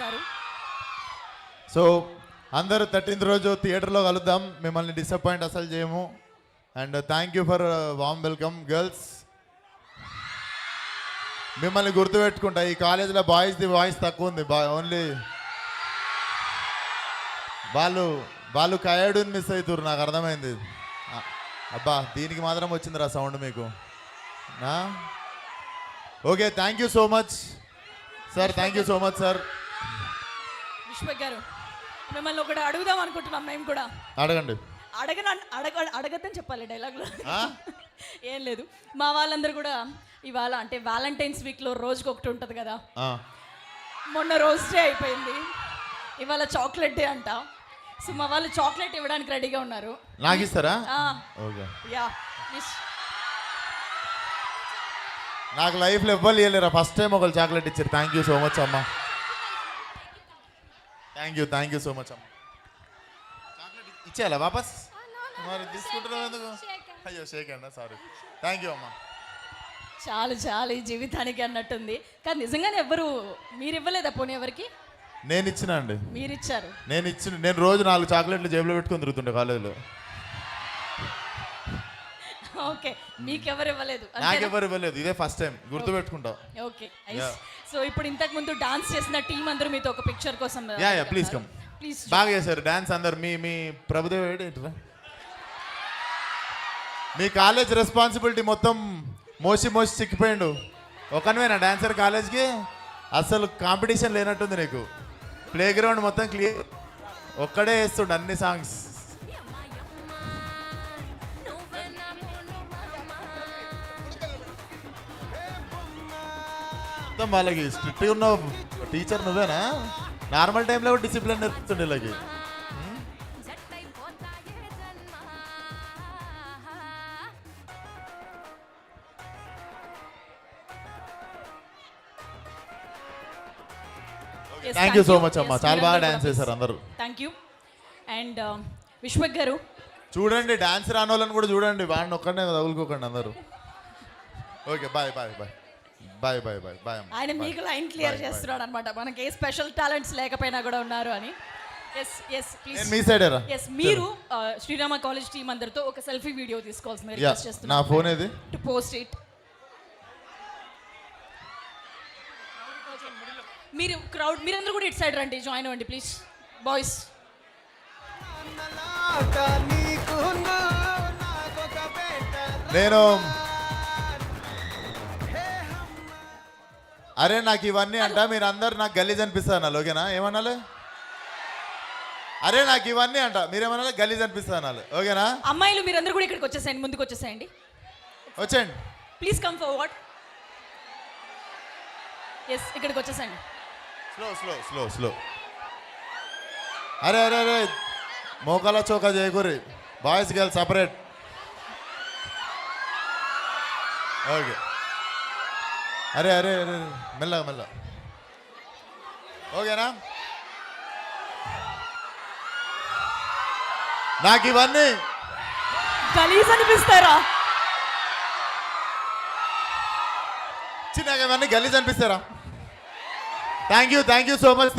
చేశారు. సో అందరూ 13th రోజు థియేటర్లో కలుద్దాం. మిమ్మల్ని డిసప్పాయింట్ అసలు చేయము. And thank you for warm welcome girls. మిమ్మల్ని గుర్తుపెట్టుకుంటా. ఈ కాలేజీలో బాయ్స్ది వాయిస్ తక్కువ ఉంది. ఓన్లీ వాళ్ళు కయాడుని మిస్ అవుతారు. నాకు అర్థమైంది. అబ్బా దీనికి మాత్రం వచ్చిందిరా సౌండ్ మీకు. Okay, thank you so much sir. Thank you so much sir. Vishwak గారు, మిమ్మల్ని ఒకటి అడుగుదాం అనుకుంటున్నాం మేము కూడా. అడగండి. అడగద్దని చెప్పాలి డైలాగ్లో. ఏం లేదు, మా వాళ్ళందరూ కూడా ఇవాళ అంటే వ్యాలంటైన్స్ వీక్లో రోజుకి ఒకటి ఉంటుంది కదా. మొన్న రోజ్ డే అయిపోయింది, ఇవాళ చాక్లెట్ డే అంట. సో మా వాళ్ళు చాక్లెట్ ఇవ్వడానికి రెడీగా ఉన్నారు. నాకు ఇస్తారా? యా. నాకు లైఫ్లో ఎవ్వరు ఇవ్వలేరా. ఫస్ట్ టైం ఒకళ్ళు చాక్లెట్ ఇచ్చారు. థ్యాంక్ యూ సో మచ్ అమ్మా. థ్యాంక్ యూ సో మచ్ అమ్మా. చాక్లెట్ ఇచ్చేయాలా వాపస్? మరి తీసుకుంటున్నావు ఎందుకు? అయ్యో షేక్ అండి, సారీ. థ్యాంక్ యూ అమ్మా. చాలు ఈ జీవితానికి అన్నట్టుంది. కానీ నిజంగానే మీరు ఇవ్వలేదా పోనీ ఎవరికి? నేను ఇచ్చినా అండి. మీరు ఇచ్చారు. నేను రోజు 4 చాక్లెట్లు జేబులో పెట్టుకొని తిరుగుతుండే కాలేజీలో. ఓకే, మీకెవరు ఇవ్వలేదు? నాకెవరు ఇవ్వలేదు. ఇదే ఫస్ట్ టైం. గుర్తుపెట్టుకుంటా. ఓకే, సో ఇప్పుడు ఇంతకు ముందు డాన్స్ చేసిన టీం అందరూ మీతో ఒక పిక్చర్ కోసం. Please come. బాగా చేశారు డాన్స్ అందరు. మీ ప్రభుదేవ్ ఏంట్రా, మీ కాలేజ్ రెస్పాన్సిబిలిటీ మొత్తం మోసి చిక్కిపోయిండు. ఒకనివేనా డాన్సర్ కాలేజ్కి? అసలు కాంపిటీషన్ లేనట్టుంది నీకు. ప్లే గ్రౌండ్ మొత్తం క్లియర్, ఒక్కడే వేస్తుండు అన్ని సాంగ్స్. మొత్తం వాళ్ళకి స్ట్రిక్ట్గా ఉన్న టీచర్ నువ్వేనా? నార్మల్ టైంలో డిసిప్లిన్ నేర్పుతుండే వీళ్ళకి. థ్యాంక్ యూ సో మచ్ అమ్మా. చాలా బాగా డాన్స్ చేశారు అందరూ. Thank you. అండ్ విశ్వక్ గారు చూడండి, డాన్స్ రాని వాళ్ళని కూడా చూడండి. వాడిని ఒక్కడనే తగులుకోకండి అందరూ. Okay, bye. ఆయన మీకు లైన్ క్లియర్ చేస్తున్నాడు అనమాట. మనకి ఏ స్పెషల్ టాలెంట్స్ లేకపోయినా కూడా ఉన్నారు అని. మీ సైడేరా? మీరు శ్రీరామ కాలేజ్ టీం అందరితో ఒక సెల్ఫీ వీడియో తీసుకోవాల్సింది రిక్వెస్ట్ చేస్తున్నాను. నా ఫోన్ ఏది? To post it. మీరందరూ కూడా ఇటు సైడ్ రండి, జాయిన్ అవ్వండి ప్లీజ్ బాయ్స్. నేను అరే నాకు ఇవన్నీ అంట. మీరు అందరు నాకు గలీజ్ అనిపిస్తాను. ఓకేనా? ఏమనాలి? అరే నాకు ఇవన్నీ అంట. మీరేమన్నా గలీజ్ అనిపిస్తాను. ఓకేనా? అమ్మాయిలు మీరందరూ కూడా ఇక్కడికి వచ్చేసేయండి, ముందుకు వచ్చేసేయండి. వచ్చేయండి ప్లీజ్ కమ్ ఫార్వర్డ్. ఇక్కడికి వచ్చేసేయండి. స్లో. అరే మోకాల చౌకా చేయకూరి. Boys girls separate. ఓకే. అరే మెల్లగా. ఓకేనా? నాకు ఇవన్నీ గలీజ్ అనిపిస్తారా? చిన్నగా ఇవన్నీ గలీజ్ అనిపిస్తారా? Thank you so much.